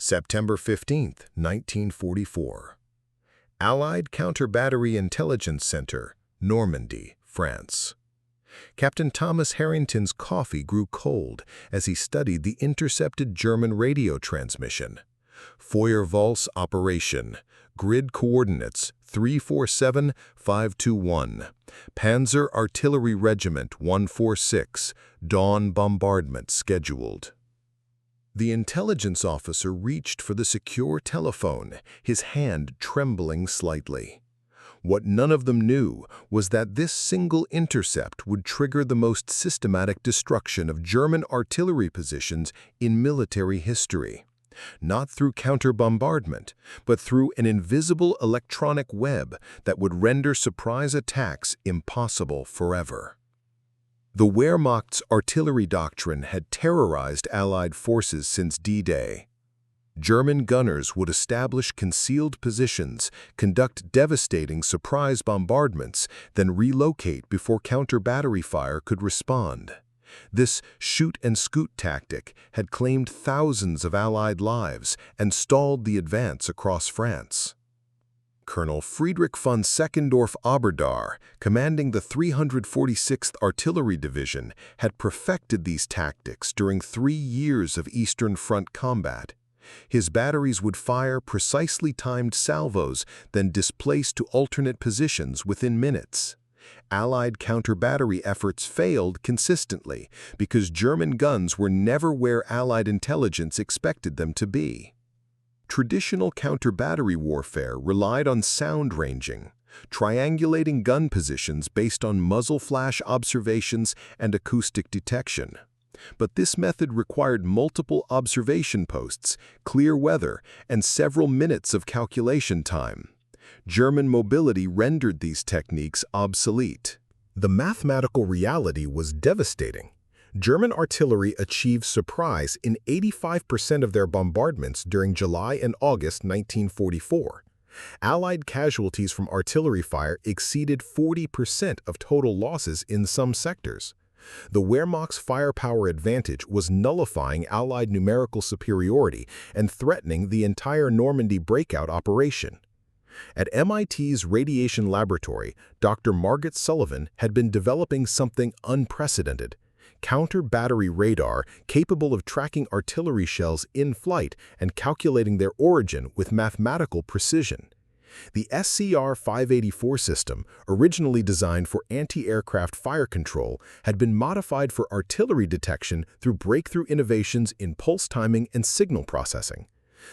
September 15, 1944. Allied Counter-Battery Intelligence Center, Normandy, France. Captain Thomas Harrington's coffee grew cold as he studied the intercepted German radio transmission. Feuerwalz operation. Grid coordinates 347521. Panzer Artillery Regiment 146. Dawn bombardment scheduled. The intelligence officer reached for the secure telephone, his hand trembling slightly. What none of them knew was that this single intercept would trigger the most systematic destruction of German artillery positions in military history. Not through counter-bombardment, but through an invisible electronic web that would render surprise attacks impossible forever. The Wehrmacht's artillery doctrine had terrorized Allied forces since D-Day. German gunners would establish concealed positions, conduct devastating surprise bombardments, then relocate before counter-battery fire could respond. This shoot-and-scoot tactic had claimed thousands of Allied lives and stalled the advance across France. Colonel Friedrich von Seckendorff-Oberdar, commanding the 346th Artillery Division, had perfected these tactics during 3 years of Eastern Front combat. His batteries would fire precisely timed salvos, then displace to alternate positions within minutes. Allied counter-battery efforts failed consistently because German guns were never where Allied intelligence expected them to be. Traditional counter-battery warfare relied on sound ranging, triangulating gun positions based on muzzle flash observations and acoustic detection. But this method required multiple observation posts, clear weather, and several minutes of calculation time. German mobility rendered these techniques obsolete. The mathematical reality was devastating. German artillery achieved surprise in 85% of their bombardments during July and August 1944. Allied casualties from artillery fire exceeded 40% of total losses in some sectors. The Wehrmacht's firepower advantage was nullifying Allied numerical superiority and threatening the entire Normandy breakout operation. At MIT's radiation laboratory, Dr. Margaret Sullivan had been developing something unprecedented: counter-battery radar capable of tracking artillery shells in flight and calculating their origin with mathematical precision. The SCR-584 system, originally designed for anti-aircraft fire control, had been modified for artillery detection through breakthrough innovations in pulse timing and signal processing.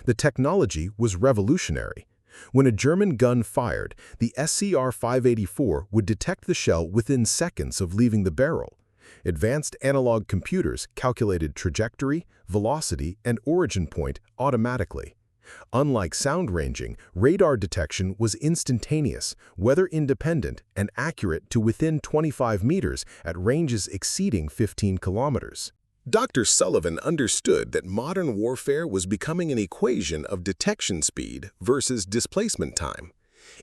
The technology was revolutionary. When a German gun fired, the SCR-584 would detect the shell within seconds of leaving the barrel. Advanced analog computers calculated trajectory, velocity, and origin point automatically. Unlike sound ranging, radar detection was instantaneous, weather-independent, and accurate to within 25 meters at ranges exceeding 15 kilometers. Dr. Sullivan understood that modern warfare was becoming an equation of detection speed versus displacement time.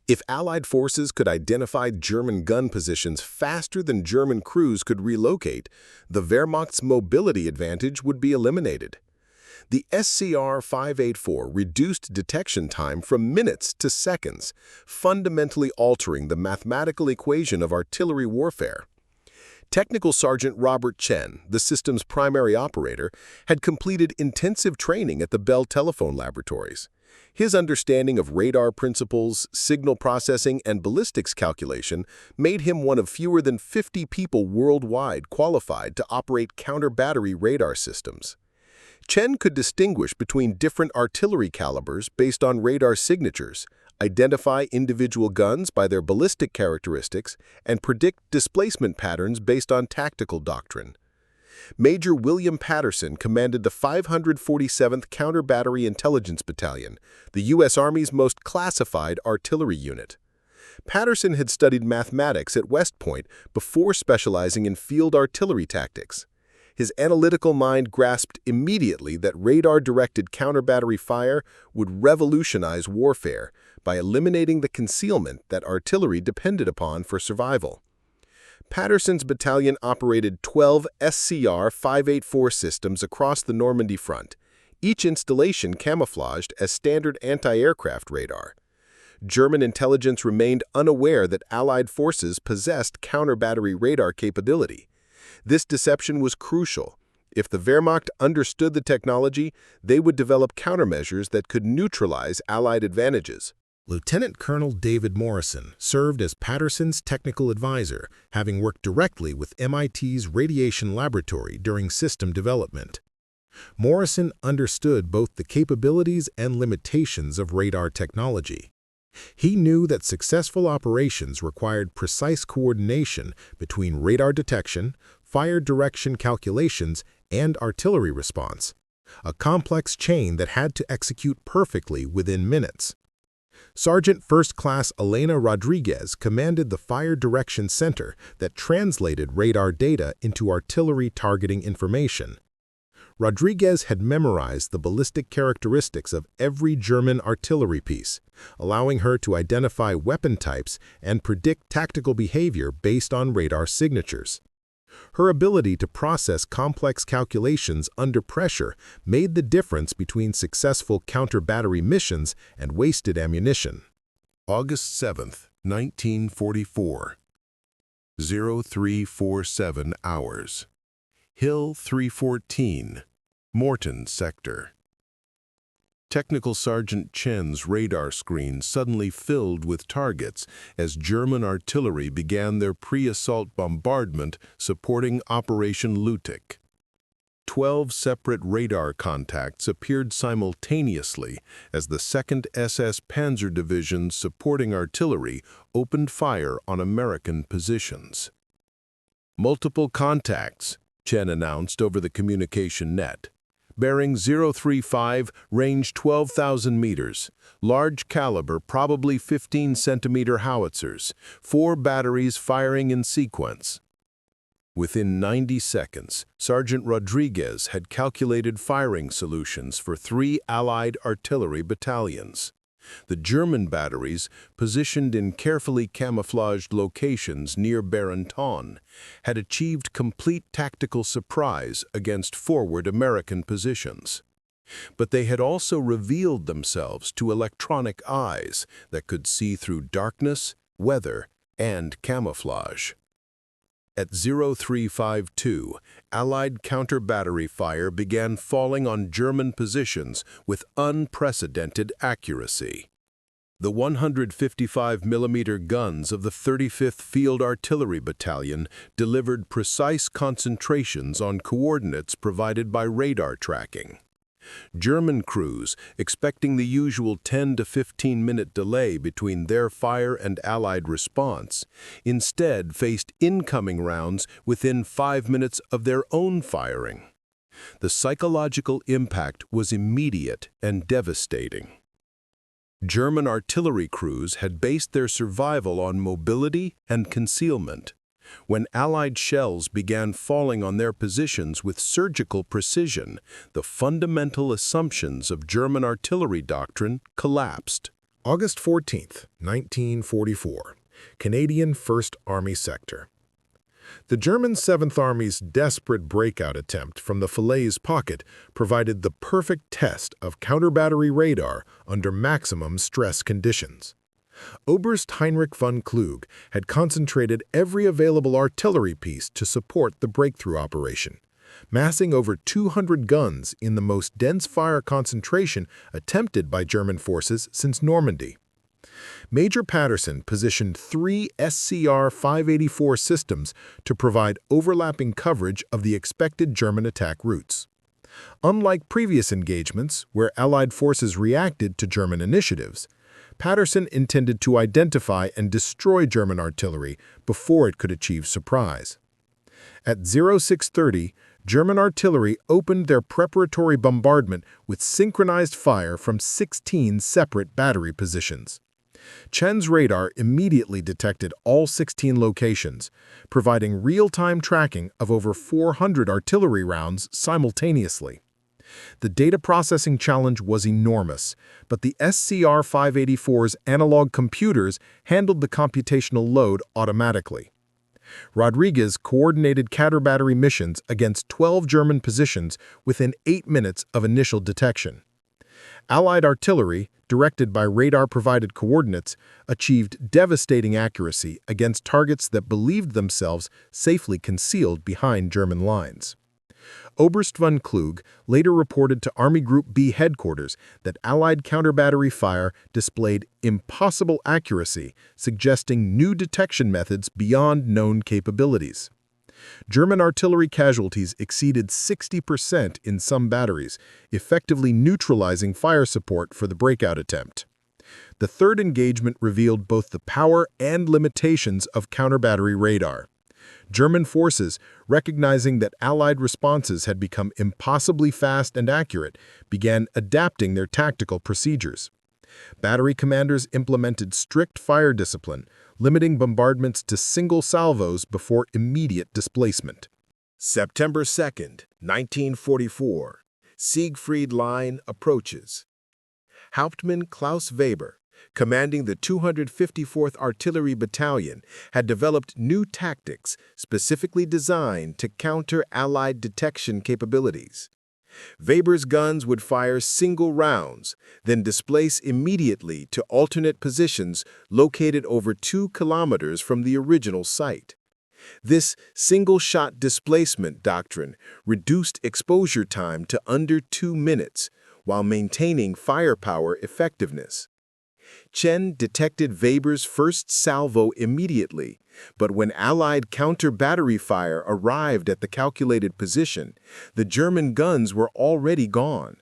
If Allied forces could identify German gun positions faster than German crews could relocate, the Wehrmacht's mobility advantage would be eliminated. The SCR-584 reduced detection time from minutes to seconds, fundamentally altering the mathematical equation of artillery warfare. Technical Sergeant Robert Chen, the system's primary operator, had completed intensive training at the Bell Telephone Laboratories. His understanding of radar principles, signal processing, and ballistics calculation made him one of fewer than 50 people worldwide qualified to operate counter-battery radar systems. Chen could distinguish between different artillery calibers based on radar signatures, identify individual guns by their ballistic characteristics, and predict displacement patterns based on tactical doctrine. Major William Patterson commanded the 547th Counter-Battery Intelligence Battalion, the U.S. Army's most classified artillery unit. Patterson had studied mathematics at West Point before specializing in field artillery tactics. His analytical mind grasped immediately that radar-directed counter-battery fire would revolutionize warfare by eliminating the concealment that artillery depended upon for survival. Patterson's battalion operated 12 SCR-584 systems across the Normandy front, each installation camouflaged as standard anti-aircraft radar. German intelligence remained unaware that Allied forces possessed counter-battery radar capability. This deception was crucial. If the Wehrmacht understood the technology, they would develop countermeasures that could neutralize Allied advantages. Lieutenant Colonel David Morrison served as Patterson's technical advisor, having worked directly with MIT's radiation laboratory during system development. Morrison understood both the capabilities and limitations of radar technology. He knew that successful operations required precise coordination between radar detection, fire direction calculations, and artillery response, a complex chain that had to execute perfectly within minutes. Sergeant First Class Elena Rodriguez commanded the Fire Direction Center that translated radar data into artillery targeting information. Rodriguez had memorized the ballistic characteristics of every German artillery piece, allowing her to identify weapon types and predict tactical behavior based on radar signatures. Her ability to process complex calculations under pressure made the difference between successful counter-battery missions and wasted ammunition. August 7, 1944. 0347 hours. Hill 314, Morton Sector. Technical Sergeant Chen's radar screen suddenly filled with targets as German artillery began their pre-assault bombardment supporting Operation Lutic. 12 separate radar contacts appeared simultaneously as the 2nd SS Panzer Division supporting artillery opened fire on American positions. Multiple contacts, Chen announced over the communication net. Bearing 035, range 12,000 meters, large caliber, probably 15-centimeter howitzers, 4 batteries firing in sequence. Within 90 seconds, Sergeant Rodriguez had calculated firing solutions for 3 Allied artillery battalions. The German batteries, positioned in carefully camouflaged locations near Barenton, had achieved complete tactical surprise against forward American positions. But they had also revealed themselves to electronic eyes that could see through darkness, weather, and camouflage. At 0352, Allied counter-battery fire began falling on German positions with unprecedented accuracy. The 155mm guns of the 35th Field Artillery Battalion delivered precise concentrations on coordinates provided by radar tracking. German crews, expecting the usual 10 to 15-minute delay between their fire and Allied response, instead faced incoming rounds within 5 minutes of their own firing. The psychological impact was immediate and devastating. German artillery crews had based their survival on mobility and concealment. When Allied shells began falling on their positions with surgical precision, the fundamental assumptions of German artillery doctrine collapsed. August 14, 1944, Canadian 1st Army Sector. The German 7th Army's desperate breakout attempt from the Falaise Pocket provided the perfect test of counter-battery radar under maximum stress conditions. Oberst Heinrich von Kluge had concentrated every available artillery piece to support the breakthrough operation, massing over 200 guns in the most dense fire concentration attempted by German forces since Normandy. Major Patterson positioned 3 SCR-584 systems to provide overlapping coverage of the expected German attack routes. Unlike previous engagements, where Allied forces reacted to German initiatives, Patterson intended to identify and destroy German artillery before it could achieve surprise. At 0630, German artillery opened their preparatory bombardment with synchronized fire from 16 separate battery positions. Chen's radar immediately detected all 16 locations, providing real-time tracking of over 400 artillery rounds simultaneously. The data processing challenge was enormous, but the SCR-584's analog computers handled the computational load automatically. Rodriguez coordinated counter-battery missions against 12 German positions within 8 minutes of initial detection. Allied artillery, directed by radar-provided coordinates, achieved devastating accuracy against targets that believed themselves safely concealed behind German lines. Oberst von Klug later reported to Army Group B headquarters that Allied counter-battery fire displayed impossible accuracy, suggesting new detection methods beyond known capabilities. German artillery casualties exceeded 60% in some batteries, effectively neutralizing fire support for the breakout attempt. The third engagement revealed both the power and limitations of counter-battery radar. German forces, recognizing that Allied responses had become impossibly fast and accurate, began adapting their tactical procedures. Battery commanders implemented strict fire discipline, limiting bombardments to single salvos before immediate displacement. September 2, 1944. Siegfried Line approaches. Hauptmann Klaus Weber, commanding the 254th Artillery Battalion, had developed new tactics specifically designed to counter Allied detection capabilities. Weber's guns would fire single rounds, then displace immediately to alternate positions located over 2 kilometers from the original site. This single-shot displacement doctrine reduced exposure time to under 2 minutes, while maintaining firepower effectiveness. Chen detected Weber's first salvo immediately, but when Allied counter-battery fire arrived at the calculated position, the German guns were already gone.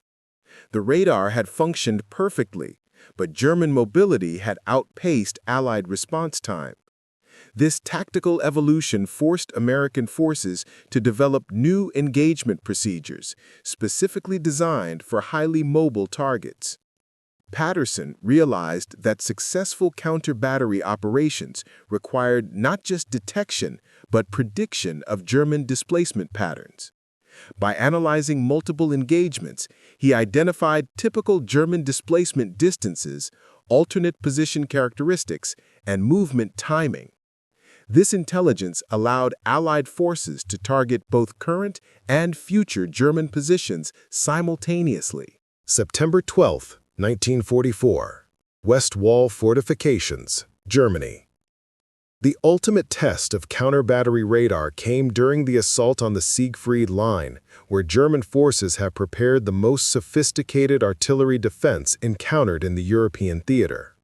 The radar had functioned perfectly, but German mobility had outpaced Allied response time. This tactical evolution forced American forces to develop new engagement procedures, specifically designed for highly mobile targets. Patterson realized that successful counter-battery operations required not just detection, but prediction of German displacement patterns. By analyzing multiple engagements, he identified typical German displacement distances, alternate position characteristics, and movement timing. This intelligence allowed Allied forces to target both current and future German positions simultaneously. September 12, 1944. West Wall Fortifications, Germany. The ultimate test of counter-battery radar came during the assault on the Siegfried Line, where German forces have prepared the most sophisticated artillery defense encountered in the European theater.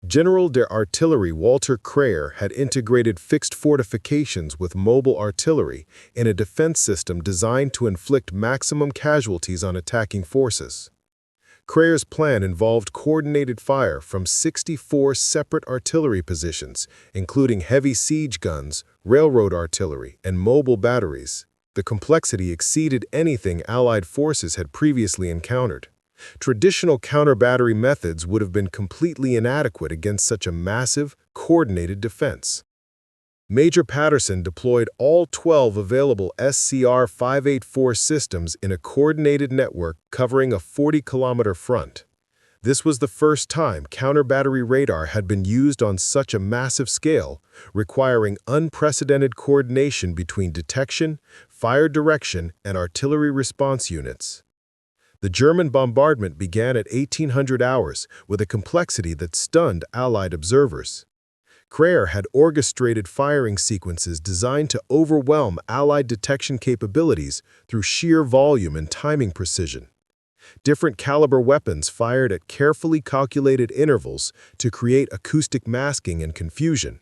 General der Artillerie Walter Kreyer had integrated fixed fortifications with mobile artillery in a defense system designed to inflict maximum casualties on attacking forces. Kreyer's plan involved coordinated fire from 64 separate artillery positions, including heavy siege guns, railroad artillery, and mobile batteries. The complexity exceeded anything Allied forces had previously encountered. Traditional counter-battery methods would have been completely inadequate against such a massive, coordinated defense. Major Patterson deployed all 12 available SCR-584 systems in a coordinated network covering a 40-kilometer front. This was the first time counter-battery radar had been used on such a massive scale, requiring unprecedented coordination between detection, fire direction, and artillery response units. The German bombardment began at 1800 hours with a complexity that stunned Allied observers. Kreyer had orchestrated firing sequences designed to overwhelm Allied detection capabilities through sheer volume and timing precision. Different caliber weapons fired at carefully calculated intervals to create acoustic masking and confusion.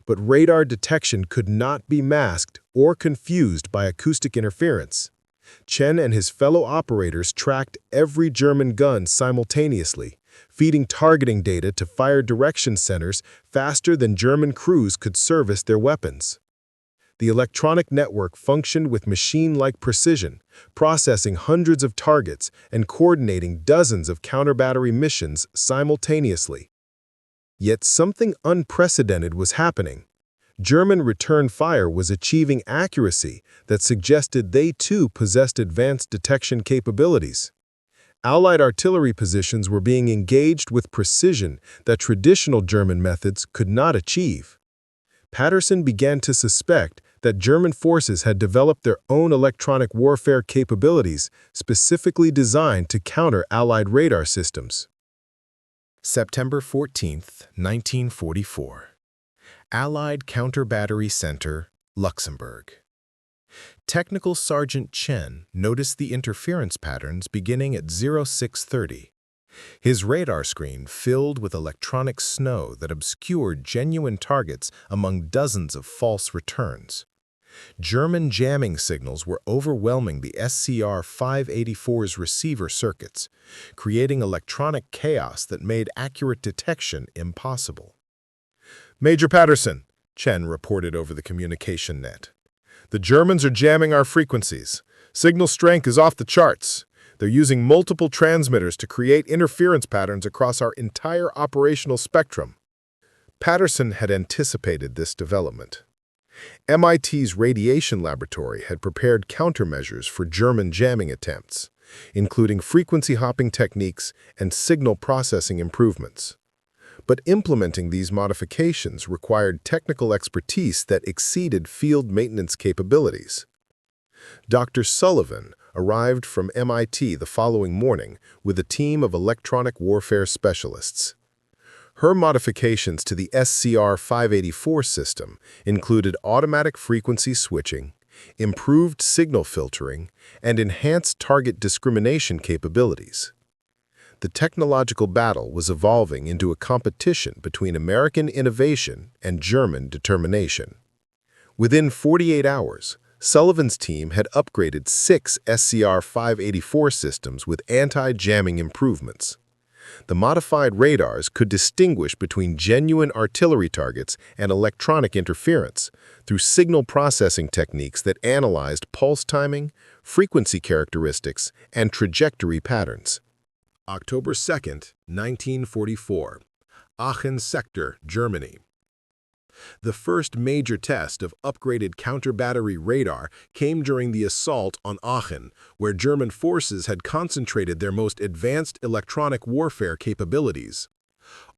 But radar detection could not be masked or confused by acoustic interference. Chen and his fellow operators tracked every German gun simultaneously, feeding targeting data to fire direction centers faster than German crews could service their weapons. The electronic network functioned with machine-like precision, processing hundreds of targets and coordinating dozens of counter-battery missions simultaneously. Yet something unprecedented was happening. German return fire was achieving accuracy that suggested they too possessed advanced detection capabilities. Allied artillery positions were being engaged with precision that traditional German methods could not achieve. Patterson began to suspect that German forces had developed their own electronic warfare capabilities specifically designed to counter Allied radar systems. September 14, 1944. Allied Counter-Battery Center, Luxembourg. Technical Sergeant Chen noticed the interference patterns beginning at 0630. His radar screen filled with electronic snow that obscured genuine targets among dozens of false returns. German jamming signals were overwhelming the SCR-584's receiver circuits, creating electronic chaos that made accurate detection impossible. "Major Patterson," Chen reported over the communication net. "The Germans are jamming our frequencies. Signal strength is off the charts. They're using multiple transmitters to create interference patterns across our entire operational spectrum." Patterson had anticipated this development. MIT's radiation laboratory had prepared countermeasures for German jamming attempts, including frequency hopping techniques and signal processing improvements. But implementing these modifications required technical expertise that exceeded field maintenance capabilities. Dr. Sullivan arrived from MIT the following morning with a team of electronic warfare specialists. Her modifications to the SCR-584 system included automatic frequency switching, improved signal filtering, and enhanced target discrimination capabilities. The technological battle was evolving into a competition between American innovation and German determination. Within 48 hours, Sullivan's team had upgraded 6 SCR-584 systems with anti-jamming improvements. The modified radars could distinguish between genuine artillery targets and electronic interference through signal processing techniques that analyzed pulse timing, frequency characteristics, and trajectory patterns. October 2, 1944. Aachen Sector, Germany. The first major test of upgraded counter-battery radar came during the assault on Aachen, where German forces had concentrated their most advanced electronic warfare capabilities.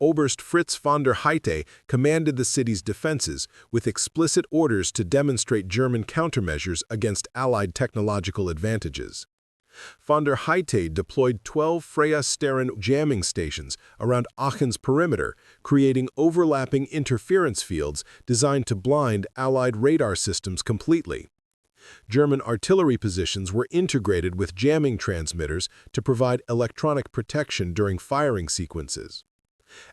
Oberst Fritz von der Heydte commanded the city's defenses, with explicit orders to demonstrate German countermeasures against Allied technological advantages. Von der Heydte deployed 12 Freya-Stern jamming stations around Aachen's perimeter, creating overlapping interference fields designed to blind Allied radar systems completely. German artillery positions were integrated with jamming transmitters to provide electronic protection during firing sequences.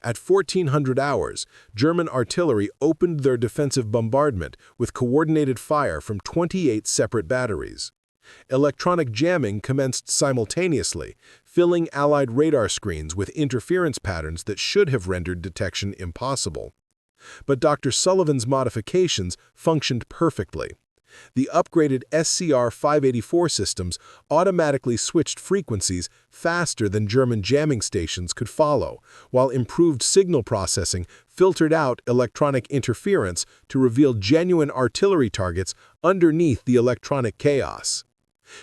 At 1400 hours, German artillery opened their defensive bombardment with coordinated fire from 28 separate batteries. Electronic jamming commenced simultaneously, filling Allied radar screens with interference patterns that should have rendered detection impossible. But Dr. Sullivan's modifications functioned perfectly. The upgraded SCR-584 systems automatically switched frequencies faster than German jamming stations could follow, while improved signal processing filtered out electronic interference to reveal genuine artillery targets underneath the electronic chaos.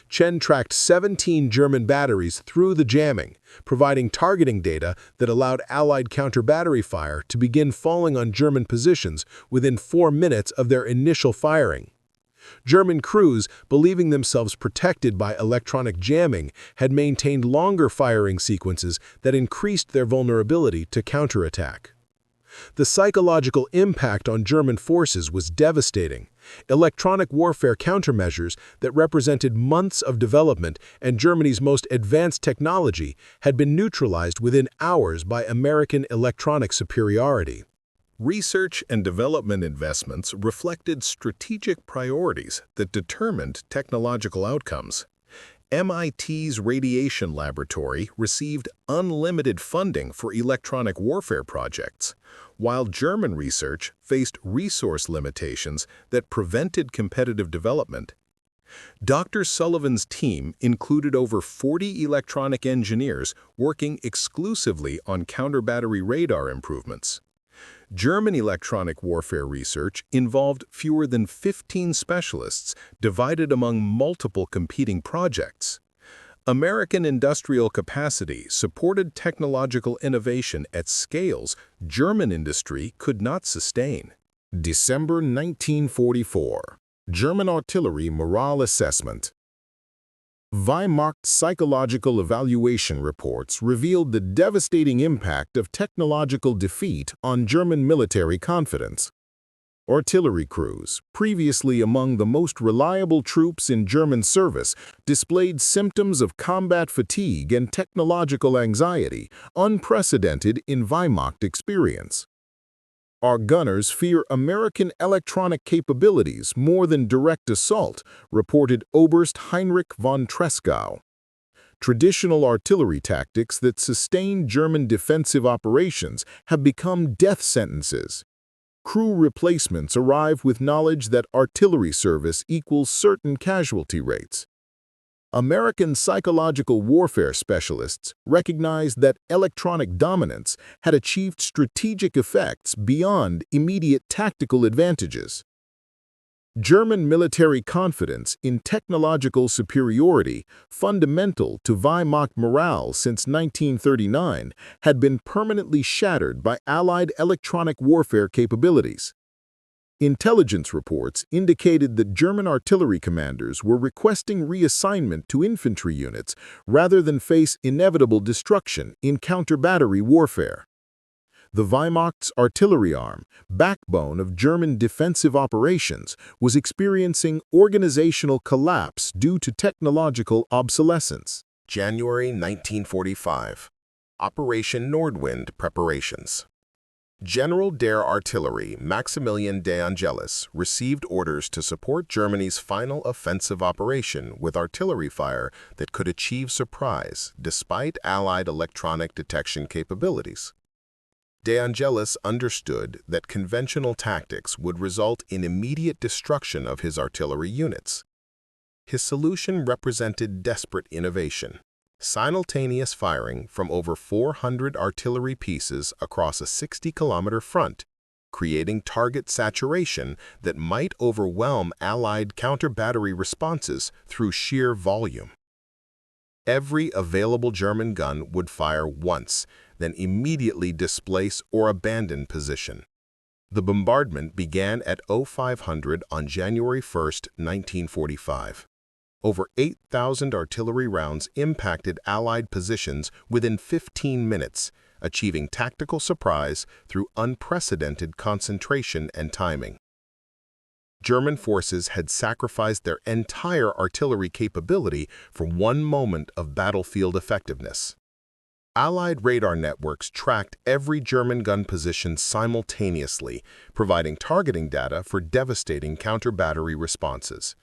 Chen tracked 17 German batteries through the jamming, providing targeting data that allowed Allied counter-battery fire to begin falling on German positions within 4 minutes of their initial firing. German crews, believing themselves protected by electronic jamming, had maintained longer firing sequences that increased their vulnerability to counterattack. The psychological impact on German forces was devastating. Electronic warfare countermeasures that represented months of development and Germany's most advanced technology had been neutralized within hours by American electronic superiority. Research and development investments reflected strategic priorities that determined technological outcomes. MIT's radiation laboratory received unlimited funding for electronic warfare projects, while German research faced resource limitations that prevented competitive development. Dr. Sullivan's team included over 40 electronic engineers working exclusively on counter-battery radar improvements. German electronic warfare research involved fewer than 15 specialists divided among multiple competing projects. American industrial capacity supported technological innovation at scales German industry could not sustain. December 1944. German Artillery Morale Assessment. Wehrmacht psychological evaluation reports revealed the devastating impact of technological defeat on German military confidence. Artillery crews, previously among the most reliable troops in German service, displayed symptoms of combat fatigue and technological anxiety, unprecedented in Wehrmacht experience. Our gunners fear American electronic capabilities more than direct assault, reported Oberst Heinrich von Tresckow. Traditional artillery tactics that sustain German defensive operations have become death sentences. Crew replacements arrive with knowledge that artillery service equals certain casualty rates. American psychological warfare specialists recognized that electronic dominance had achieved strategic effects beyond immediate tactical advantages. German military confidence in technological superiority, fundamental to Wehrmacht morale since 1939, had been permanently shattered by Allied electronic warfare capabilities. Intelligence reports indicated that German artillery commanders were requesting reassignment to infantry units rather than face inevitable destruction in counter-battery warfare. The Wehrmacht's artillery arm, backbone of German defensive operations, was experiencing organizational collapse due to technological obsolescence. January 1945. Operation Nordwind preparations. General der Artillerie Maximilian de Angelis received orders to support Germany's final offensive operation with artillery fire that could achieve surprise despite Allied electronic detection capabilities. De Angelis understood that conventional tactics would result in immediate destruction of his artillery units. His solution represented desperate innovation. Simultaneous firing from over 400 artillery pieces across a 60-kilometer front, creating target saturation that might overwhelm Allied counter-battery responses through sheer volume. Every available German gun would fire once, then immediately displace or abandon position. The bombardment began at 0500 on January 1, 1945. Over 8,000 artillery rounds impacted Allied positions within 15 minutes, achieving tactical surprise through unprecedented concentration and timing. German forces had sacrificed their entire artillery capability for one moment of battlefield effectiveness. Allied radar networks tracked every German gun position simultaneously, providing targeting data for devastating counter-battery responses.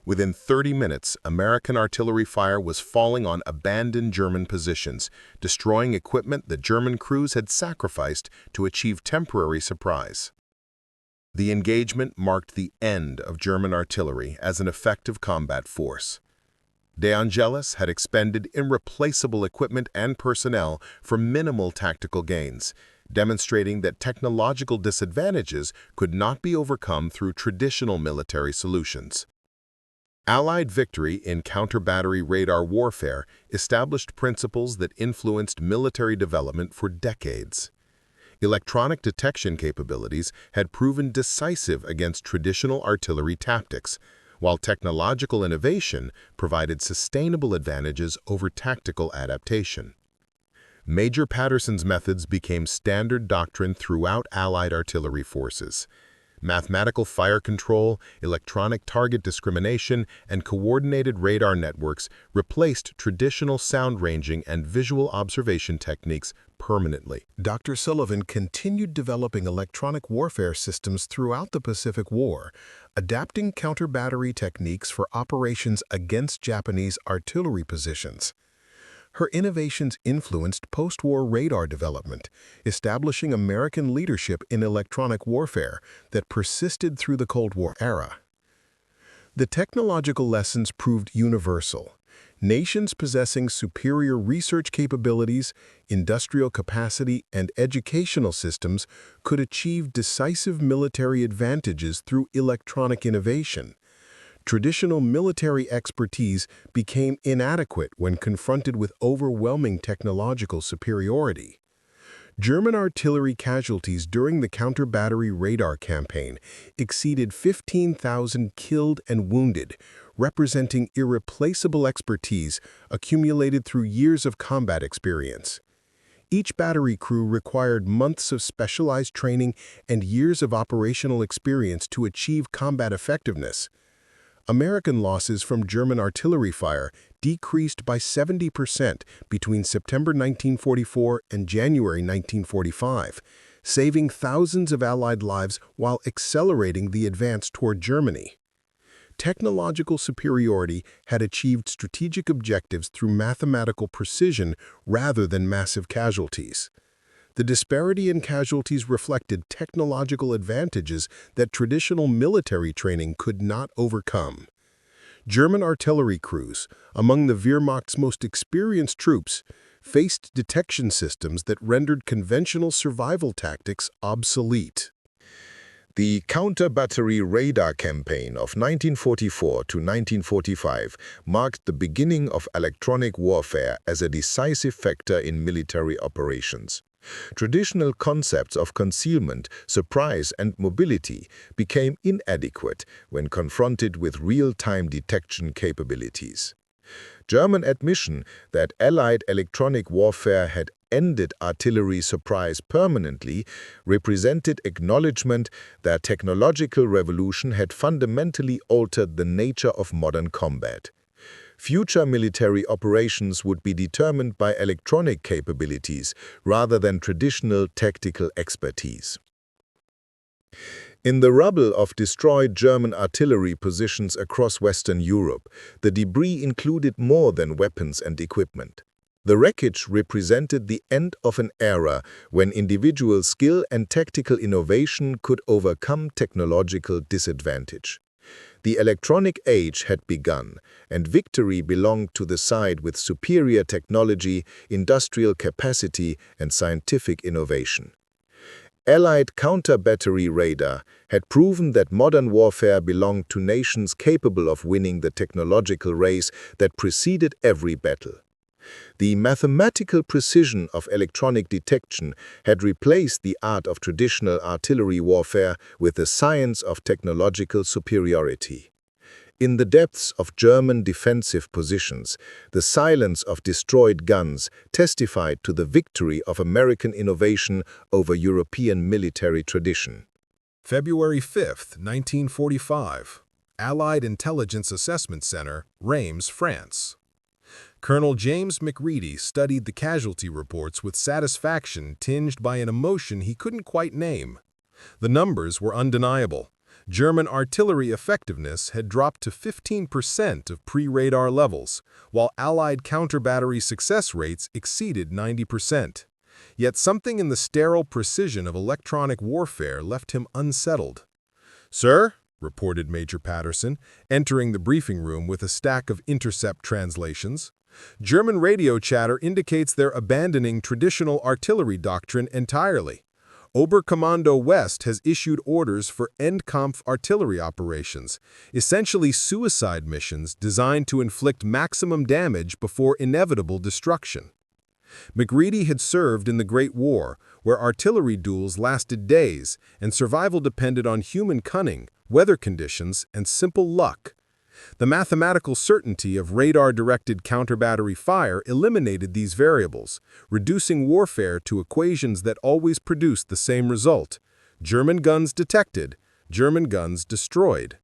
Within 30 minutes, American artillery fire was falling on abandoned German positions, destroying equipment that German crews had sacrificed to achieve temporary surprise. The engagement marked the end of German artillery as an effective combat force. De Angelis had expended irreplaceable equipment and personnel for minimal tactical gains, demonstrating that technological disadvantages could not be overcome through traditional military solutions. Allied victory in counter-battery radar warfare established principles that influenced military development for decades. Electronic detection capabilities had proven decisive against traditional artillery tactics, while technological innovation provided sustainable advantages over tactical adaptation. Major Patterson's methods became standard doctrine throughout Allied artillery forces. Mathematical fire control, electronic target discrimination, and coordinated radar networks replaced traditional sound ranging and visual observation techniques permanently. Dr. Sullivan continued developing electronic warfare systems throughout the Pacific War, adapting counter-battery techniques for operations against Japanese artillery positions. Her innovations influenced post-war radar development, establishing American leadership in electronic warfare that persisted through the Cold War era. The technological lessons proved universal. Nations possessing superior research capabilities, industrial capacity, and educational systems could achieve decisive military advantages through electronic innovation. Traditional military expertise became inadequate when confronted with overwhelming technological superiority. German artillery casualties during the counter-battery radar campaign exceeded 15,000 killed and wounded, representing irreplaceable expertise accumulated through years of combat experience. Each battery crew required months of specialized training and years of operational experience to achieve combat effectiveness. American losses from German artillery fire decreased by 70% between September 1944 and January 1945, saving thousands of Allied lives while accelerating the advance toward Germany. Technological superiority had achieved strategic objectives through mathematical precision rather than massive casualties. The disparity in casualties reflected technological advantages that traditional military training could not overcome. German artillery crews, among the Wehrmacht's most experienced troops, faced detection systems that rendered conventional survival tactics obsolete. The counter-battery radar campaign of 1944 to 1945 marked the beginning of electronic warfare as a decisive factor in military operations. Traditional concepts of concealment, surprise, and mobility became inadequate when confronted with real-time detection capabilities. German admission that Allied electronic warfare had ended artillery surprise permanently represented acknowledgement that technological revolution had fundamentally altered the nature of modern combat. Future military operations would be determined by electronic capabilities rather than traditional tactical expertise. In the rubble of destroyed German artillery positions across Western Europe, the debris included more than weapons and equipment. The wreckage represented the end of an era when individual skill and tactical innovation could overcome technological disadvantage. The electronic age had begun, and victory belonged to the side with superior technology, industrial capacity, and scientific innovation. Allied counter-battery radar had proven that modern warfare belonged to nations capable of winning the technological race that preceded every battle. The mathematical precision of electronic detection had replaced the art of traditional artillery warfare with the science of technological superiority. In the depths of German defensive positions, the silence of destroyed guns testified to the victory of American innovation over European military tradition. February 5, 1945. Allied Intelligence Assessment Center, Reims, France. Colonel James McReady studied the casualty reports with satisfaction tinged by an emotion he couldn't quite name. The numbers were undeniable. German artillery effectiveness had dropped to 15% of pre-radar levels, while Allied counter-battery success rates exceeded 90%. Yet something in the sterile precision of electronic warfare left him unsettled. "Sir," reported Major Patterson, entering the briefing room with a stack of intercept translations, "German radio chatter indicates they're abandoning traditional artillery doctrine entirely. Oberkommando West has issued orders for Endkampf artillery operations, essentially suicide missions designed to inflict maximum damage before inevitable destruction." McReady had served in the Great War, where artillery duels lasted days and survival depended on human cunning, weather conditions, and simple luck. The mathematical certainty of radar-directed counter-battery fire eliminated these variables, reducing warfare to equations that always produced the same result: German guns detected, German guns destroyed.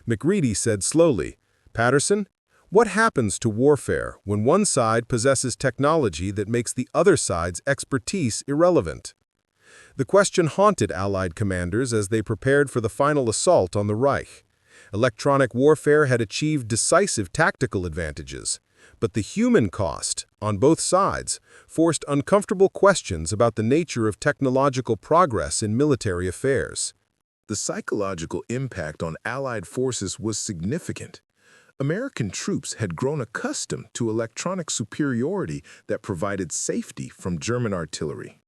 McReady said slowly, "Patterson, what happens to warfare when one side possesses technology that makes the other side's expertise irrelevant?" The question haunted Allied commanders as they prepared for the final assault on the Reich. Electronic warfare had achieved decisive tactical advantages, but the human cost, on both sides, forced uncomfortable questions about the nature of technological progress in military affairs. The psychological impact on Allied forces was significant. American troops had grown accustomed to electronic superiority that provided safety from German artillery.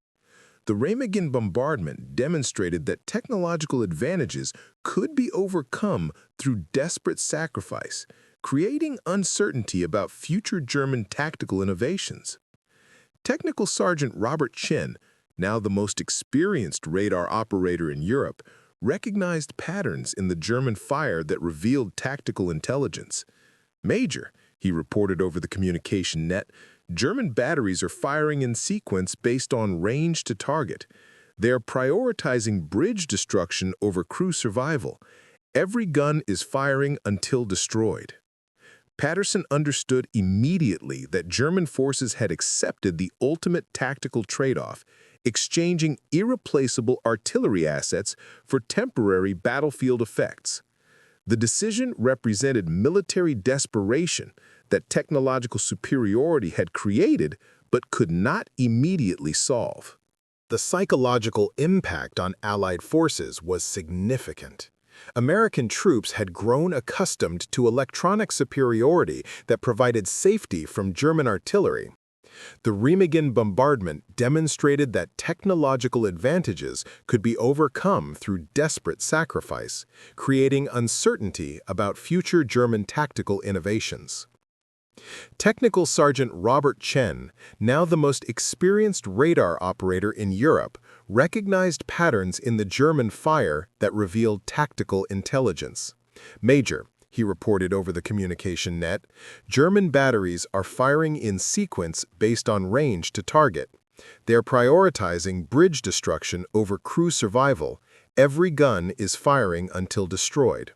The Remagen bombardment demonstrated that technological advantages could be overcome through desperate sacrifice, creating uncertainty about future German tactical innovations. Technical Sergeant Robert Chen, now the most experienced radar operator in Europe, recognized patterns in the German fire that revealed tactical intelligence. "Major," he reported over the communication net, "German batteries are firing in sequence based on range to target. They are prioritizing bridge destruction over crew survival. Every gun is firing until destroyed." Patterson understood immediately that German forces had accepted the ultimate tactical trade-off, exchanging irreplaceable artillery assets for temporary battlefield effects. The decision represented military desperation that technological superiority had created but could not immediately solve. The psychological impact on Allied forces was significant. American troops had grown accustomed to electronic superiority that provided safety from German artillery. The Remagen bombardment demonstrated that technological advantages could be overcome through desperate sacrifice, creating uncertainty about future German tactical innovations. Technical Sergeant Robert Chen, now the most experienced radar operator in Europe, recognized patterns in the German fire that revealed tactical intelligence. "Major," he reported over the communication net, "German batteries are firing in sequence based on range to target. They're prioritizing bridge destruction over crew survival. Every gun is firing until destroyed."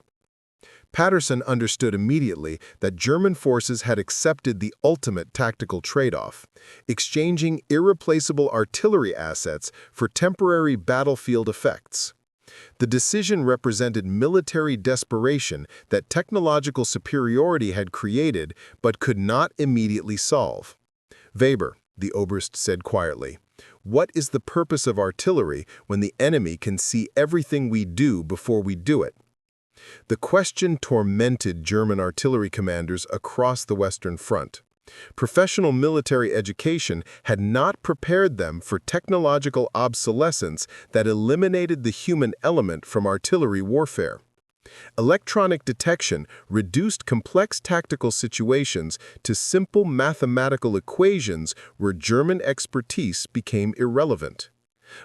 Patterson understood immediately that German forces had accepted the ultimate tactical trade-off, exchanging irreplaceable artillery assets for temporary battlefield effects. The decision represented military desperation that technological superiority had created but could not immediately solve. "Weber," the Oberst said quietly, "what is the purpose of artillery when the enemy can see everything we do before we do it?" The question tormented German artillery commanders across the Western Front. Professional military education had not prepared them for technological obsolescence that eliminated the human element from artillery warfare. Electronic detection reduced complex tactical situations to simple mathematical equations where German expertise became irrelevant.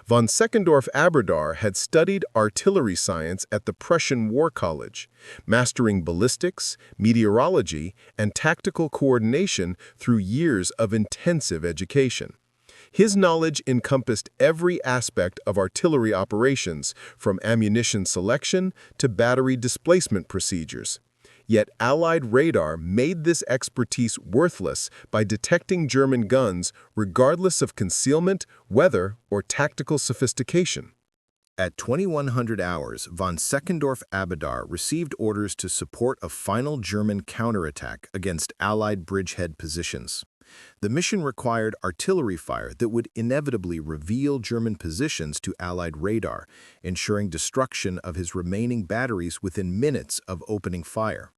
Von Seckendorff-Aberdar had studied artillery science at the Prussian War College, mastering ballistics, meteorology, and tactical coordination through years of intensive education. His knowledge encompassed every aspect of artillery operations, from ammunition selection to battery displacement procedures. Yet Allied radar made this expertise worthless by detecting German guns regardless of concealment, weather, or tactical sophistication. At 2100 hours, von Seckendorff-Aberdar received orders to support a final German counterattack against Allied bridgehead positions. The mission required artillery fire that would inevitably reveal German positions to Allied radar, ensuring destruction of his remaining batteries within minutes of opening fire.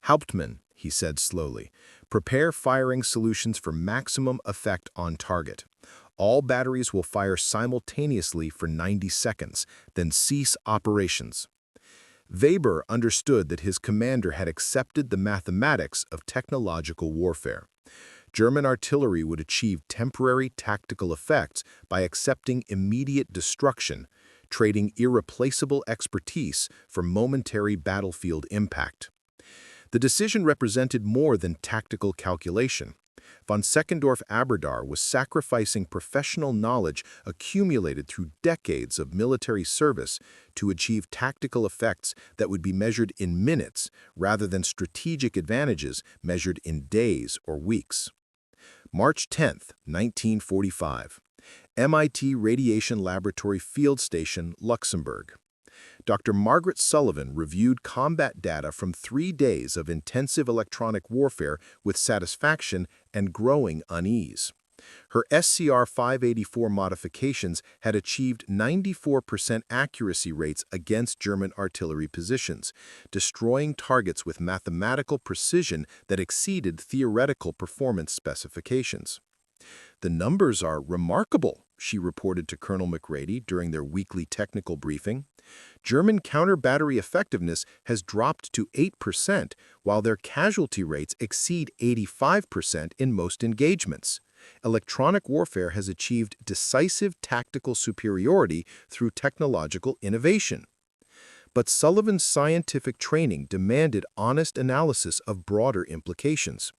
"Hauptmann," he said slowly, "prepare firing solutions for maximum effect on target. All batteries will fire simultaneously for 90 seconds, then cease operations." Weber understood that his commander had accepted the mathematics of technological warfare. German artillery would achieve temporary tactical effects by accepting immediate destruction, trading irreplaceable expertise for momentary battlefield impact. The decision represented more than tactical calculation. Von Seckendorff-Aberdar was sacrificing professional knowledge accumulated through decades of military service to achieve tactical effects that would be measured in minutes rather than strategic advantages measured in days or weeks. March 10, 1945. MIT Radiation Laboratory Field Station, Luxembourg. Dr. Margaret Sullivan reviewed combat data from 3 days of intensive electronic warfare with satisfaction and growing unease. Her SCR-584 modifications had achieved 94% accuracy rates against German artillery positions, destroying targets with mathematical precision that exceeded theoretical performance specifications. "The numbers are remarkable," she reported to Colonel McRady during their weekly technical briefing. "German counter-battery effectiveness has dropped to 8%, while their casualty rates exceed 85% in most engagements. Electronic warfare has achieved decisive tactical superiority through technological innovation. But Sullivan's scientific training demanded honest analysis of broader implications.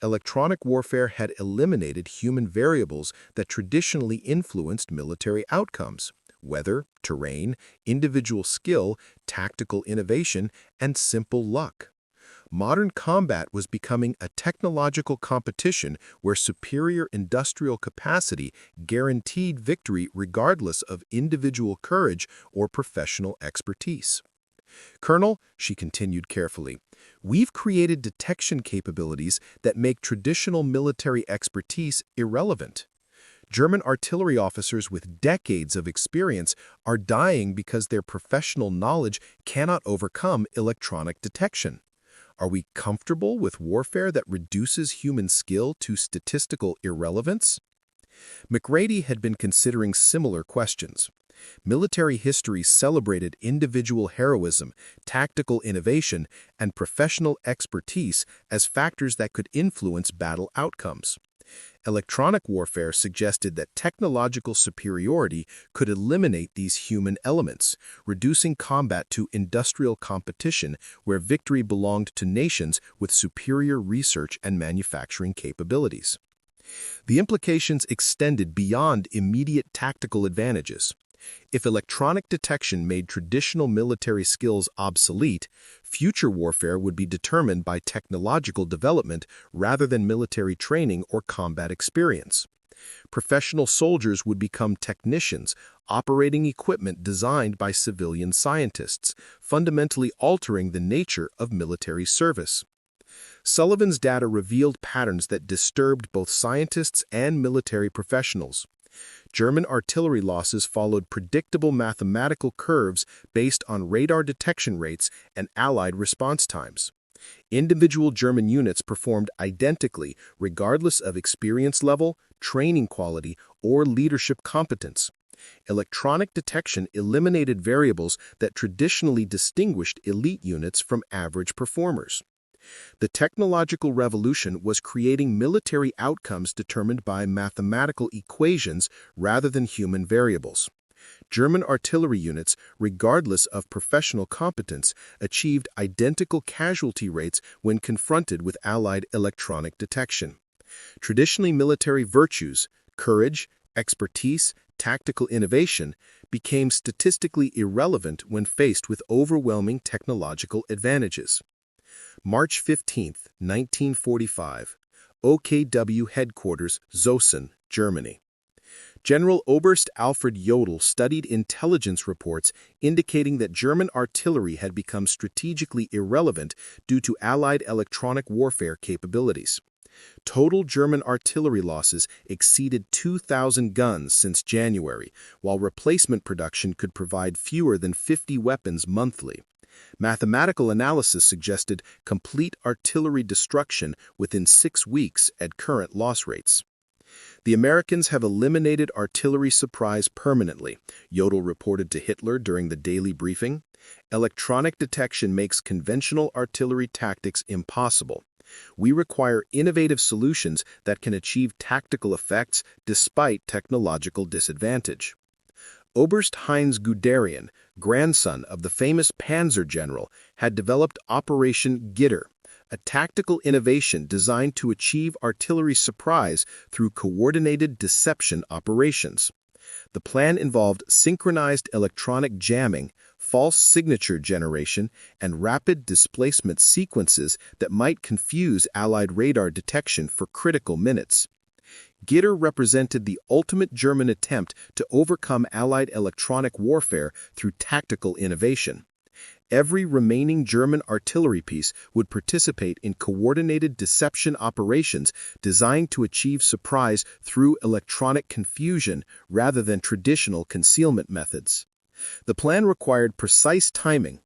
Electronic warfare had eliminated human variables that traditionally influenced military outcomes: weather, terrain, individual skill, tactical innovation, and simple luck. Modern combat was becoming a technological competition where superior industrial capacity guaranteed victory regardless of individual courage or professional expertise. Colonel, she continued carefully, we've created detection capabilities that make traditional military expertise irrelevant. German artillery officers with decades of experience are dying because their professional knowledge cannot overcome electronic detection. Are we comfortable with warfare that reduces human skill to statistical irrelevance? McRady had been considering similar questions. Military history celebrated individual heroism, tactical innovation, and professional expertise as factors that could influence battle outcomes. Electronic warfare suggested that technological superiority could eliminate these human elements, reducing combat to industrial competition where victory belonged to nations with superior research and manufacturing capabilities. The implications extended beyond immediate tactical advantages. If electronic detection made traditional military skills obsolete, future warfare would be determined by technological development rather than military training or combat experience. Professional soldiers would become technicians, operating equipment designed by civilian scientists, fundamentally altering the nature of military service. Sullivan's data revealed patterns that disturbed both scientists and military professionals. German artillery losses followed predictable mathematical curves based on radar detection rates and Allied response times. Individual German units performed identically regardless of experience level, training quality, or leadership competence. Electronic detection eliminated variables that traditionally distinguished elite units from average performers. The technological revolution was creating military outcomes determined by mathematical equations rather than human variables. German artillery units, regardless of professional competence, achieved identical casualty rates when confronted with Allied electronic detection. Traditionally military virtues, courage, expertise, tactical innovation, became statistically irrelevant when faced with overwhelming technological advantages. March 15, 1945, OKW Headquarters, Zossen, Germany. General Oberst Alfred Jodl studied intelligence reports indicating that German artillery had become strategically irrelevant due to Allied electronic warfare capabilities. Total German artillery losses exceeded 2,000 guns since January, while replacement production could provide fewer than 50 weapons monthly. Mathematical analysis suggested complete artillery destruction within 6 weeks at current loss rates. The Americans have eliminated artillery surprise permanently, Jodl reported to Hitler during the daily briefing. Electronic detection makes conventional artillery tactics impossible. We require innovative solutions that can achieve tactical effects despite technological disadvantage. Oberst Heinz Guderian, grandson of the famous Panzer general, had developed Operation Gitter, a tactical innovation designed to achieve artillery surprise through coordinated deception operations. The plan involved synchronized electronic jamming, false signature generation, and rapid displacement sequences that might confuse Allied radar detection for critical minutes. Gitter represented the ultimate German attempt to overcome Allied electronic warfare through tactical innovation. Every remaining German artillery piece would participate in coordinated deception operations designed to achieve surprise through electronic confusion rather than traditional concealment methods. The plan required precise timing.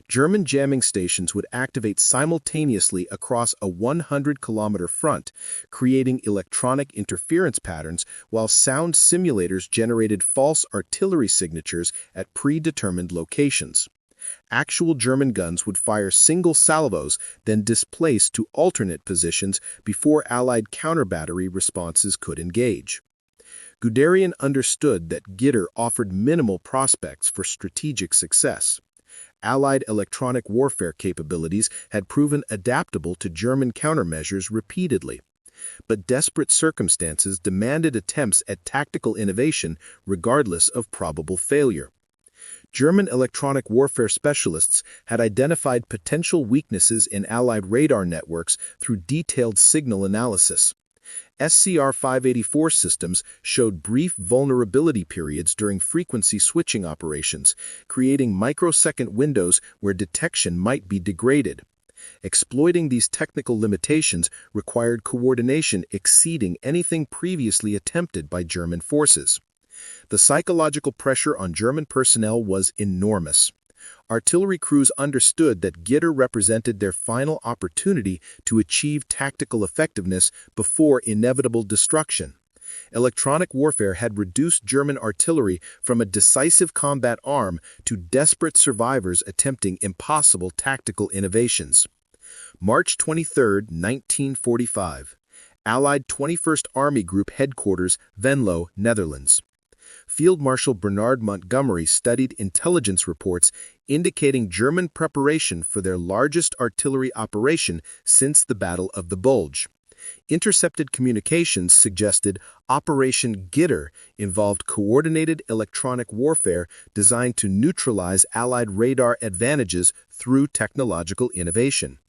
German jamming stations would activate simultaneously across a 100-kilometer front, creating electronic interference patterns while sound simulators generated false artillery signatures at predetermined locations. Actual German guns would fire single salvos, then displace to alternate positions before Allied counter-battery responses could engage. Guderian understood that Gitter offered minimal prospects for strategic success. Allied electronic warfare capabilities had proven adaptable to German countermeasures repeatedly. But desperate circumstances demanded attempts at tactical innovation regardless of probable failure. German electronic warfare specialists had identified potential weaknesses in Allied radar networks through detailed signal analysis. SCR-584 systems showed brief vulnerability periods during frequency switching operations, creating microsecond windows where detection might be degraded. Exploiting these technical limitations required coordination exceeding anything previously attempted by German forces. The psychological pressure on German personnel was enormous. Artillery crews understood that Gitter represented their final opportunity to achieve tactical effectiveness before inevitable destruction. Electronic warfare had reduced German artillery from a decisive combat arm to desperate survivors attempting impossible tactical innovations. March 23, 1945. Allied 21st Army Group Headquarters, Venlo, Netherlands. Field Marshal Bernard Montgomery studied intelligence reports indicating German preparation for their largest artillery operation since the Battle of the Bulge. Intercepted communications suggested Operation Gitter involved coordinated electronic warfare designed to neutralize Allied radar advantages through technological innovation.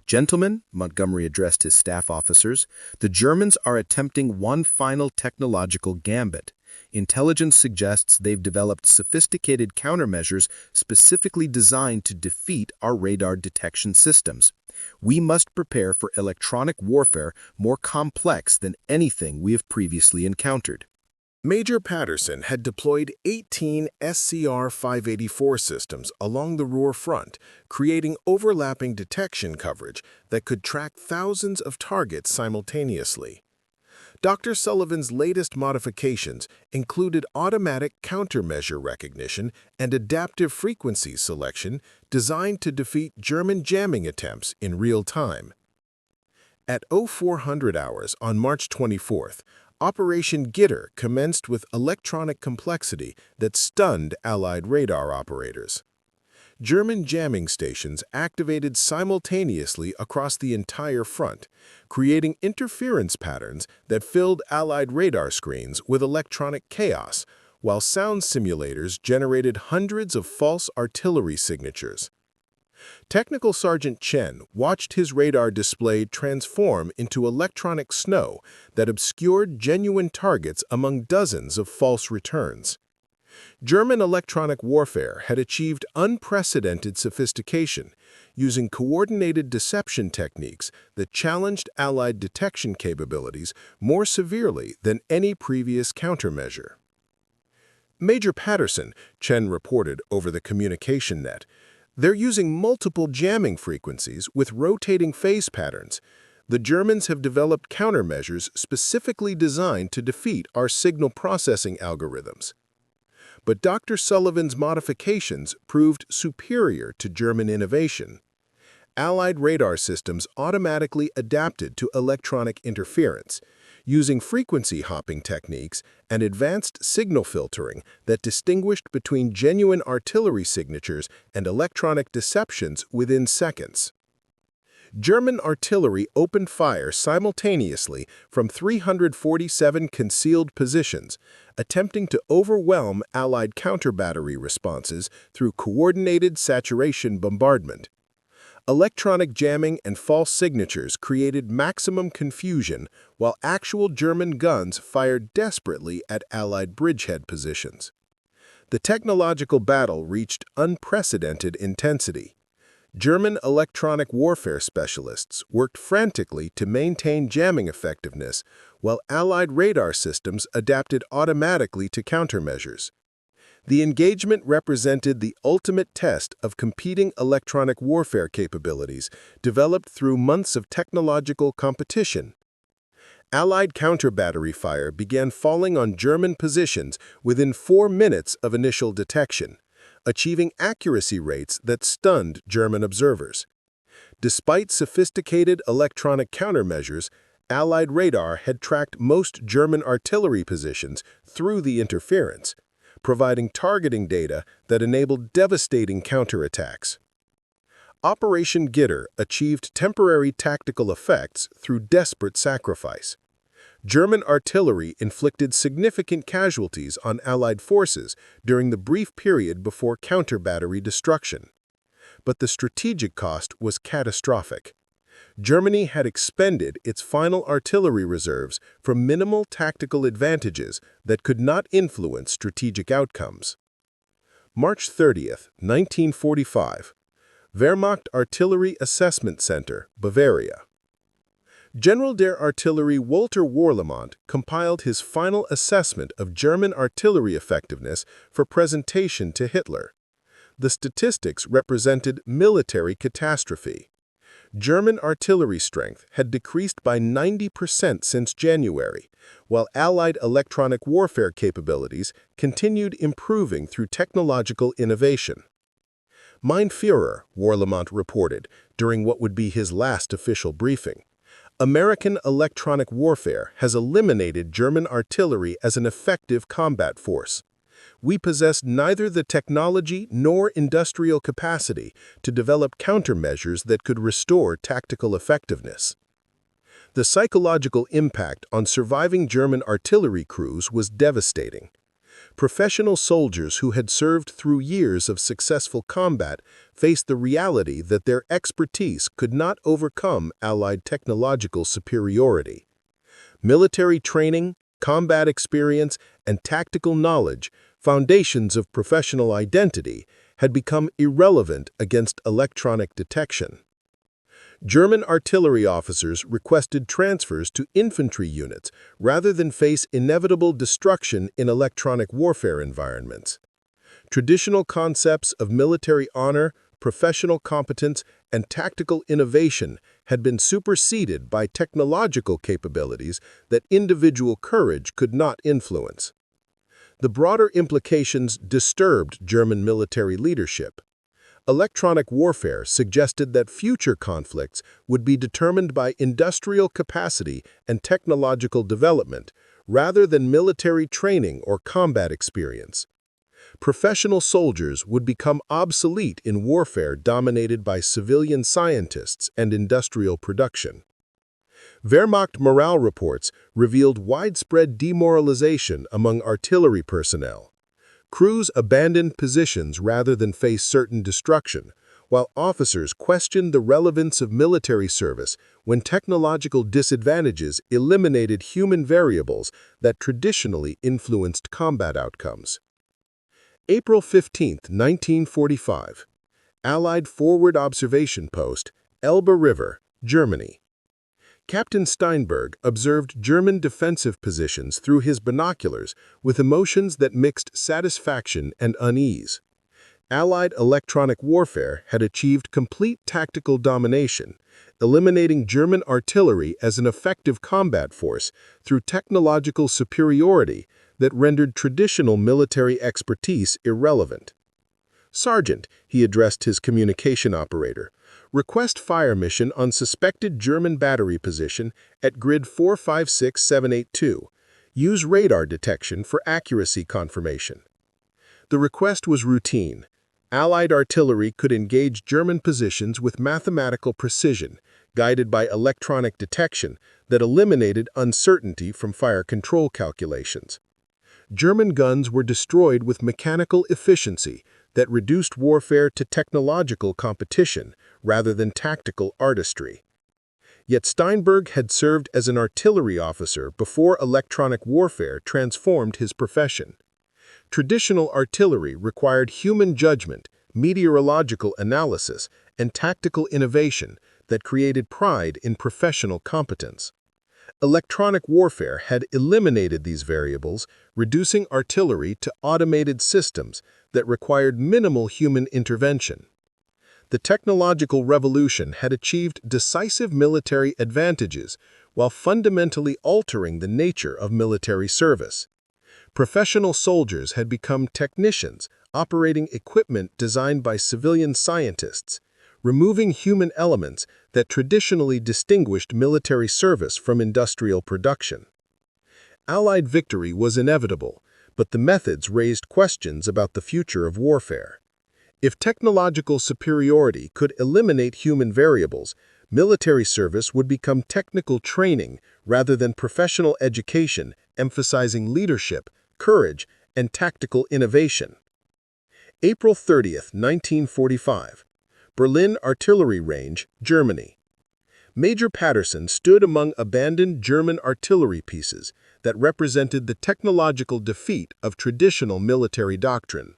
"Gentlemen," Montgomery addressed his staff officers, "the Germans are attempting one final technological gambit. Intelligence suggests they've developed sophisticated countermeasures specifically designed to defeat our radar detection systems. We must prepare for electronic warfare more complex than anything we have previously encountered." Major Patterson had deployed 18 SCR-584 systems along the Ruhr front, creating overlapping detection coverage that could track thousands of targets simultaneously. Dr. Sullivan's latest modifications included automatic countermeasure recognition and adaptive frequency selection designed to defeat German jamming attempts in real time. At 0400 hours on March 24th, Operation Gitter commenced with electronic complexity that stunned Allied radar operators. German jamming stations activated simultaneously across the entire front, creating interference patterns that filled Allied radar screens with electronic chaos, while sound simulators generated hundreds of false artillery signatures. Technical Sergeant Chen watched his radar display transform into electronic snow that obscured genuine targets among dozens of false returns. German electronic warfare had achieved unprecedented sophistication, using coordinated deception techniques that challenged Allied detection capabilities more severely than any previous countermeasure. "Major Patterson," Chen reported over the communication net, "they're using multiple jamming frequencies with rotating phase patterns. The Germans have developed countermeasures specifically designed to defeat our signal processing algorithms." But Dr. Sullivan's modifications proved superior to German innovation. Allied radar systems automatically adapted to electronic interference, using frequency hopping techniques and advanced signal filtering that distinguished between genuine artillery signatures and electronic deceptions within seconds. German artillery opened fire simultaneously from 347 concealed positions, attempting to overwhelm Allied counter-battery responses through coordinated saturation bombardment. Electronic jamming and false signatures created maximum confusion, while actual German guns fired desperately at Allied bridgehead positions. The technological battle reached unprecedented intensity. German electronic warfare specialists worked frantically to maintain jamming effectiveness, while Allied radar systems adapted automatically to countermeasures. The engagement represented the ultimate test of competing electronic warfare capabilities developed through months of technological competition. Allied counter-battery fire began falling on German positions within 4 minutes of initial detection, achieving accuracy rates that stunned German observers. Despite sophisticated electronic countermeasures, Allied radar had tracked most German artillery positions through the interference, providing targeting data that enabled devastating counterattacks. Operation Gitter achieved temporary tactical effects through desperate sacrifice. German artillery inflicted significant casualties on Allied forces during the brief period before counter-battery destruction. But the strategic cost was catastrophic. Germany had expended its final artillery reserves for minimal tactical advantages that could not influence strategic outcomes. March 30, 1945. Wehrmacht Artillery Assessment Center, Bavaria. General der Artillerie Walter Warlimont compiled his final assessment of German artillery effectiveness for presentation to Hitler. The statistics represented military catastrophe. German artillery strength had decreased by 90% since January, while Allied electronic warfare capabilities continued improving through technological innovation. Mein Führer, Warlimont reported during what would be his last official briefing, American electronic warfare has eliminated German artillery as an effective combat force. We possess neither the technology nor industrial capacity to develop countermeasures that could restore tactical effectiveness. The psychological impact on surviving German artillery crews was devastating. Professional soldiers who had served through years of successful combat faced the reality that their expertise could not overcome Allied technological superiority. Military training, combat experience, and tactical knowledge, foundations of professional identity, had become irrelevant against electronic detection. German artillery officers requested transfers to infantry units rather than face inevitable destruction in electronic warfare environments. Traditional concepts of military honor, professional competence, and tactical innovation had been superseded by technological capabilities that individual courage could not influence. The broader implications disturbed German military leadership. Electronic warfare suggested that future conflicts would be determined by industrial capacity and technological development, rather than military training or combat experience. Professional soldiers would become obsolete in warfare dominated by civilian scientists and industrial production. Wehrmacht morale reports revealed widespread demoralization among artillery personnel. Crews abandoned positions rather than face certain destruction, while officers questioned the relevance of military service when technological disadvantages eliminated human variables that traditionally influenced combat outcomes. April 15, 1945. Allied Forward Observation Post, Elbe River, Germany. Captain Steinberg observed German defensive positions through his binoculars with emotions that mixed satisfaction and unease. Allied electronic warfare had achieved complete tactical domination, eliminating German artillery as an effective combat force through technological superiority that rendered traditional military expertise irrelevant. "Sergeant," he addressed his communication operator, "request fire mission on suspected German battery position at grid 456782. Use radar detection for accuracy confirmation." The request was routine. Allied artillery could engage German positions with mathematical precision, guided by electronic detection that eliminated uncertainty from fire control calculations. German guns were destroyed with mechanical efficiency that reduced warfare to technological competition rather than tactical artistry. Yet Steinberg had served as an artillery officer before electronic warfare transformed his profession. Traditional artillery required human judgment, meteorological analysis, and tactical innovation that created pride in professional competence. Electronic warfare had eliminated these variables, reducing artillery to automated systems that required minimal human intervention. The technological revolution had achieved decisive military advantages while fundamentally altering the nature of military service. Professional soldiers had become technicians, operating equipment designed by civilian scientists, removing human elements that traditionally distinguished military service from industrial production. Allied victory was inevitable, but the methods raised questions about the future of warfare. If technological superiority could eliminate human variables, military service would become technical training rather than professional education, emphasizing leadership, courage, and tactical innovation. April 30, 1945. Berlin Artillery Range, Germany. Major Patterson stood among abandoned German artillery pieces that represented the technological defeat of traditional military doctrine.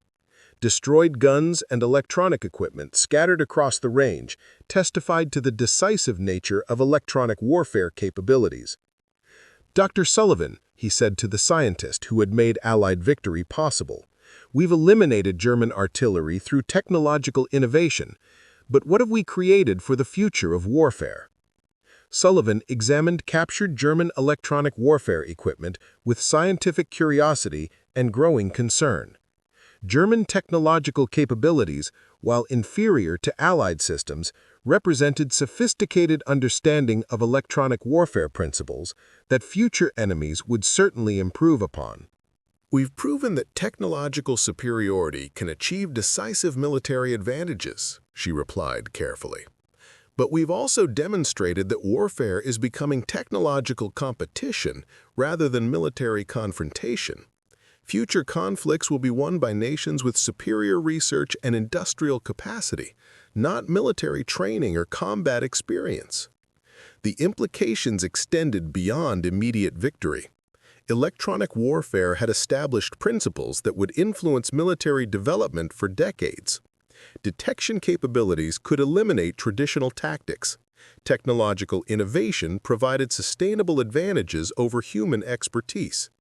Destroyed guns and electronic equipment scattered across the range testified to the decisive nature of electronic warfare capabilities. "Dr. Sullivan," he said to the scientist who had made Allied victory possible, "we've eliminated German artillery through technological innovation, but what have we created for the future of warfare?" Sullivan examined captured German electronic warfare equipment with scientific curiosity and growing concern. German technological capabilities, while inferior to Allied systems, represented sophisticated understanding of electronic warfare principles that future enemies would certainly improve upon. We've proven that technological superiority can achieve decisive military advantages, she replied carefully. But we've also demonstrated that warfare is becoming technological competition rather than military confrontation. Future conflicts will be won by nations with superior research and industrial capacity, not military training or combat experience. The implications extended beyond immediate victory. Electronic warfare had established principles that would influence military development for decades. Detection capabilities could eliminate traditional tactics. Technological innovation provided sustainable advantages over human expertise.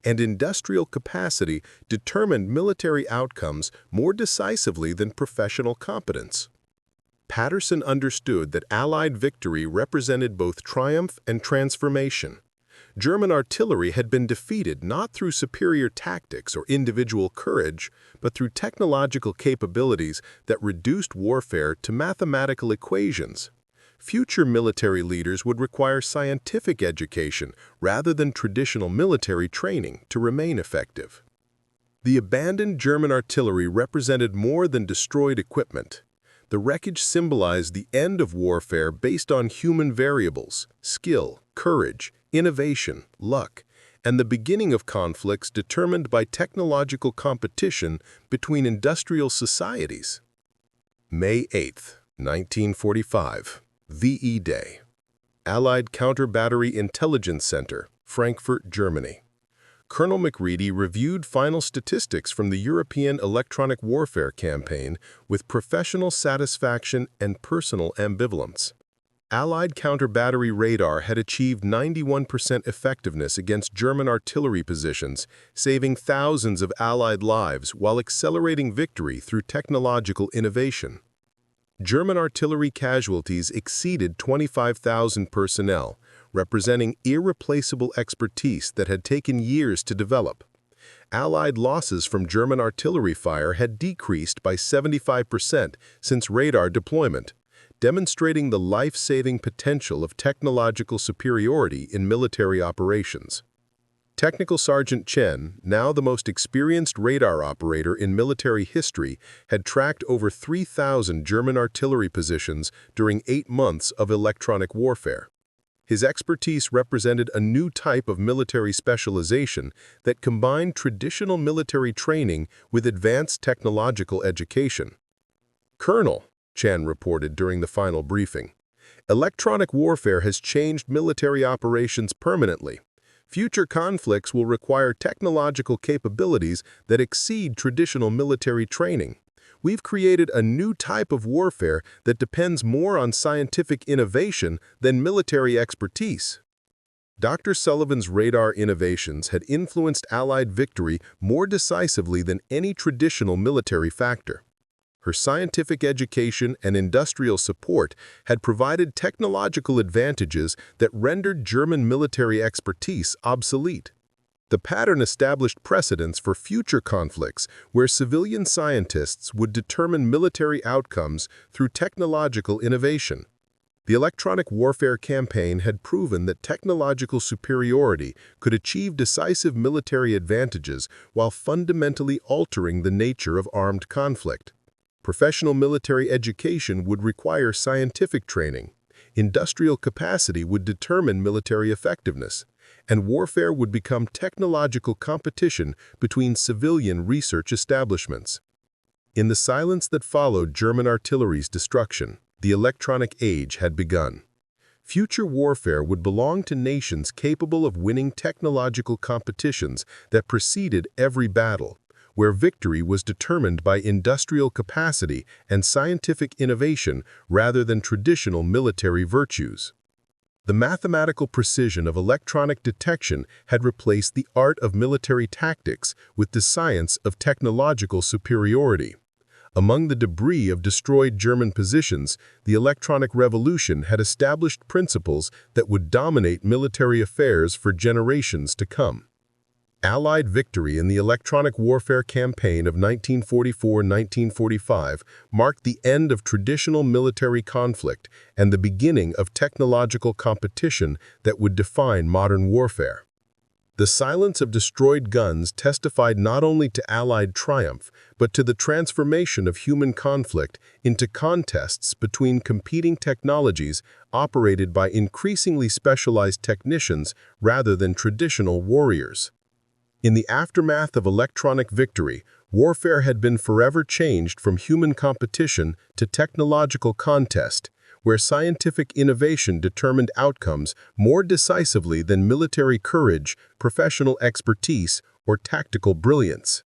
And industrial capacity determined military outcomes more decisively than professional competence. Patterson understood that Allied victory represented both triumph and transformation. German artillery had been defeated not through superior tactics or individual courage, but through technological capabilities that reduced warfare to mathematical equations. Future military leaders would require scientific education rather than traditional military training to remain effective. The abandoned German artillery represented more than destroyed equipment. The wreckage symbolized the end of warfare based on human variables, skill, courage, innovation, luck, and the beginning of conflicts determined by technological competition between industrial societies. May 8, 1945. VE Day. Allied Counter-Battery Intelligence Center, Frankfurt, Germany. Colonel McCready reviewed final statistics from the European electronic warfare campaign with professional satisfaction and personal ambivalence. Allied counter-battery radar had achieved 91% effectiveness against German artillery positions, saving thousands of Allied lives while accelerating victory through technological innovation. German artillery casualties exceeded 25,000 personnel, representing irreplaceable expertise that had taken years to develop. Allied losses from German artillery fire had decreased by 75% since radar deployment, demonstrating the life-saving potential of technological superiority in military operations. Technical Sergeant Chen, now the most experienced radar operator in military history, had tracked over 3,000 German artillery positions during 8 months of electronic warfare. His expertise represented a new type of military specialization that combined traditional military training with advanced technological education. "Colonel," Chen reported during the final briefing, "electronic warfare has changed military operations permanently. Future conflicts will require technological capabilities that exceed traditional military training. We've created a new type of warfare that depends more on scientific innovation than military expertise." Dr. Sullivan's radar innovations had influenced Allied victory more decisively than any traditional military factor. Her scientific education and industrial support had provided technological advantages that rendered German military expertise obsolete. The pattern established precedents for future conflicts where civilian scientists would determine military outcomes through technological innovation. The electronic warfare campaign had proven that technological superiority could achieve decisive military advantages while fundamentally altering the nature of armed conflict. Professional military education would require scientific training. Industrial capacity would determine military effectiveness, and warfare would become technological competition between civilian research establishments. In the silence that followed German artillery's destruction, the electronic age had begun. Future warfare would belong to nations capable of winning technological competitions that preceded every battle, where victory was determined by industrial capacity and scientific innovation rather than traditional military virtues. The mathematical precision of electronic detection had replaced the art of military tactics with the science of technological superiority. Among the debris of destroyed German positions, the electronic revolution had established principles that would dominate military affairs for generations to come. Allied victory in the electronic warfare campaign of 1944-1945 marked the end of traditional military conflict and the beginning of technological competition that would define modern warfare. The silence of destroyed guns testified not only to Allied triumph, but to the transformation of human conflict into contests between competing technologies operated by increasingly specialized technicians rather than traditional warriors. In the aftermath of electronic victory, warfare had been forever changed from human competition to technological contest, where scientific innovation determined outcomes more decisively than military courage, professional expertise, or tactical brilliance.